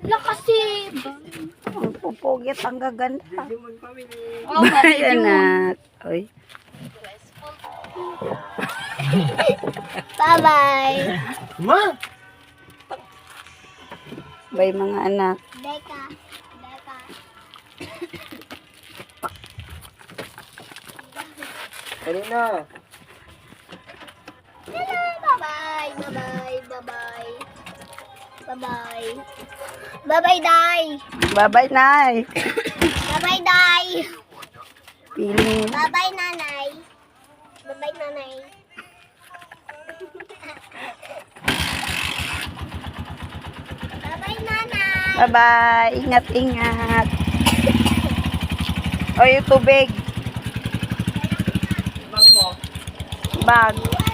Lakasib. Ang pupugit, ang gaganda. Oh, Ay, anak. Uy. Bye-bye. Ma! Bye mga anak. Deka. Deka. Kanina. Hello, bye-bye. Bye-bye. Bye-bye. Bye-bye. Bye-bye, Day. Bye-bye, Nay. Bye-bye, Day. Piling. Bye-bye, Nanay. Bye-bye, Nanay. Bye-bye, Nanay. Bye-bye. Ingat-ingat. O, yung tubig. Bag.